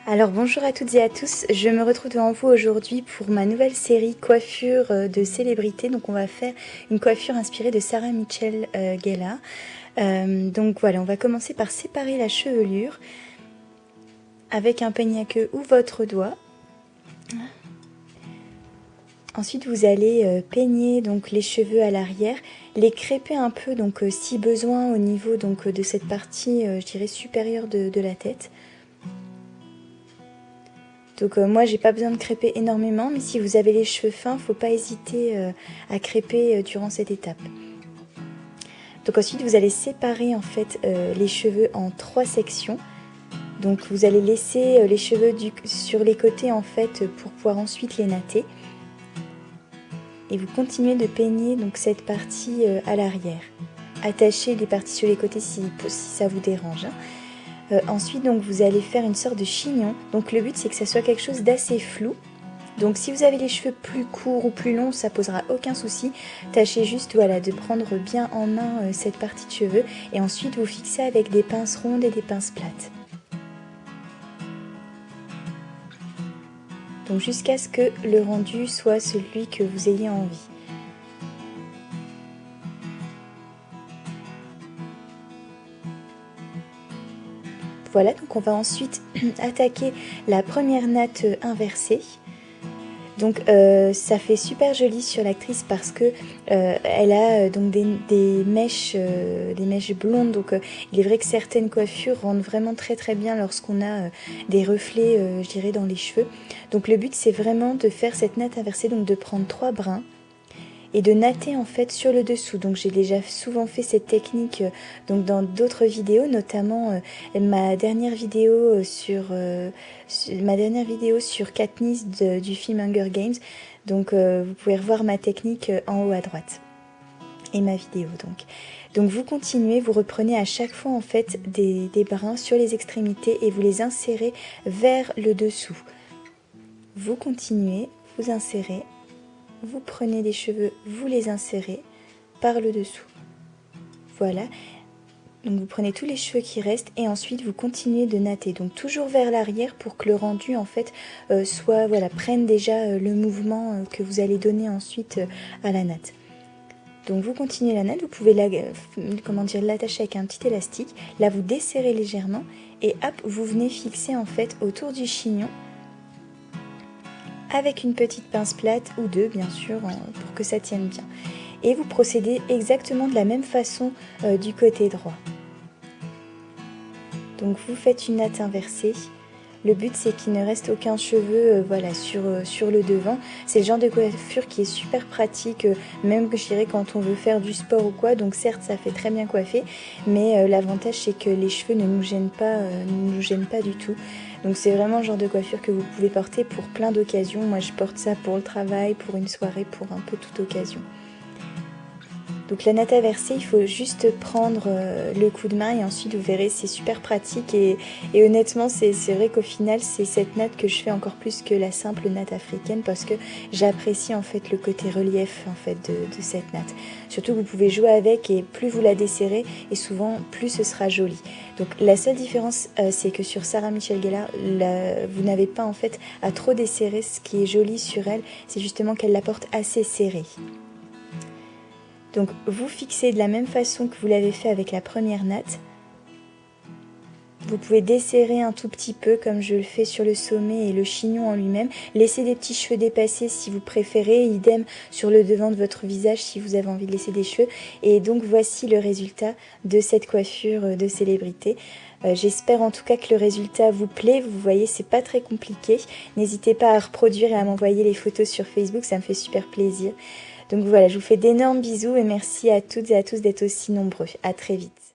Alors bonjour à toutes et à tous, je me retrouve devant vous aujourd'hui pour ma nouvelle série coiffure de célébrités. Donc on va faire une coiffure inspirée de Sarah Michelle Gellar. Donc voilà, on va commencer par séparer la chevelure avec un peigne à queue ou votre doigt. Ensuite vous allez peigner donc les cheveux à l'arrière, les crêper un peu donc si besoin au niveau donc de cette partie je dirais supérieure de la tête. Donc moi j'ai pas besoin de crêper énormément, mais si vous avez les cheveux fins, faut pas hésiter à crêper durant cette étape. Donc ensuite vous allez séparer en fait les cheveux en 3 sections. Donc vous allez laisser les cheveux sur les côtés en fait pour pouvoir ensuite les natter. Et vous continuez de peigner donc cette partie à l'arrière. Attachez les parties sur les côtés si ça vous dérange. Ensuite donc vous allez faire une sorte de chignon. Donc le but c'est que ça soit quelque chose d'assez flou. Donc si vous avez les cheveux plus courts ou plus longs, ça posera aucun souci. Tâchez juste voilà, de prendre bien en main cette partie de cheveux et ensuite vous fixez avec des pinces rondes et des pinces plates. Donc jusqu'à ce que le rendu soit celui que vous ayez envie. Voilà, donc on va ensuite attaquer la première natte inversée. Donc ça fait super joli sur l'actrice parce que elle a donc des mèches blondes. Donc il est vrai que certaines coiffures rendent vraiment très bien lorsqu'on a des reflets, je dirais, dans les cheveux. Donc le but c'est vraiment de faire cette natte inversée, donc de prendre 3 brins et de natter en fait sur le dessous. Donc j'ai déjà souvent fait cette technique donc dans d'autres vidéos, notamment ma dernière vidéo sur Katniss du film Hunger Games. Donc vous pouvez revoir ma technique en haut à droite et ma vidéo donc. Donc vous continuez, vous reprenez à chaque fois en fait des brins sur les extrémités et vous les insérez vers le dessous. Vous continuez, vous insérez. Vous prenez les cheveux, vous les insérez par le dessous. Voilà. Donc vous prenez tous les cheveux qui restent et ensuite vous continuez de natter. Donc toujours vers l'arrière pour que le rendu en fait soit voilà, prenne déjà le mouvement que vous allez donner ensuite à la natte. Donc vous continuez la natte, vous pouvez l'attacher avec un petit élastique. Là vous desserrez légèrement et hop, vous venez fixer en fait autour du chignon avec une petite pince plate ou deux bien sûr pour que ça tienne bien. Et vous procédez exactement de la même façon du côté droit. Donc vous faites une natte inversée. Le but c'est qu'il ne reste aucun cheveu voilà, sur le devant. C'est le genre de coiffure qui est super pratique, même que je dirais quand on veut faire du sport ou quoi. Donc certes ça fait très bien coiffer, mais l'avantage c'est que les cheveux ne nous gênent pas du tout. Donc c'est vraiment le genre de coiffure que vous pouvez porter pour plein d'occasions. Moi je porte ça pour le travail, pour une soirée, pour un peu toute occasion. Donc la natte inversée, il faut juste prendre le coup de main et ensuite vous verrez c'est super pratique et honnêtement c'est vrai qu'au final c'est cette natte que je fais encore plus que la simple natte africaine parce que j'apprécie en fait le côté relief en fait de cette natte. Surtout que vous pouvez jouer avec et plus vous la desserrez et souvent plus ce sera joli. Donc la seule différence c'est que sur Sarah Michelle Gellar vous n'avez pas en fait à trop desserrer. Ce qui est joli sur elle c'est justement qu'elle la porte assez serrée. Donc vous fixez de la même façon que vous l'avez fait avec la première natte. Vous pouvez desserrer un tout petit peu comme je le fais sur le sommet et le chignon en lui-même. Laissez des petits cheveux dépassés si vous préférez, idem sur le devant de votre visage si vous avez envie de laisser des cheveux. Et donc voici le résultat de cette coiffure de célébrité. J'espère en tout cas que le résultat vous plaît. Vous voyez, c'est pas très compliqué. N'hésitez pas à reproduire et à m'envoyer les photos sur Facebook, ça me fait super plaisir. Donc voilà, je vous fais d'énormes bisous et merci à toutes et à tous d'être aussi nombreux. À très vite.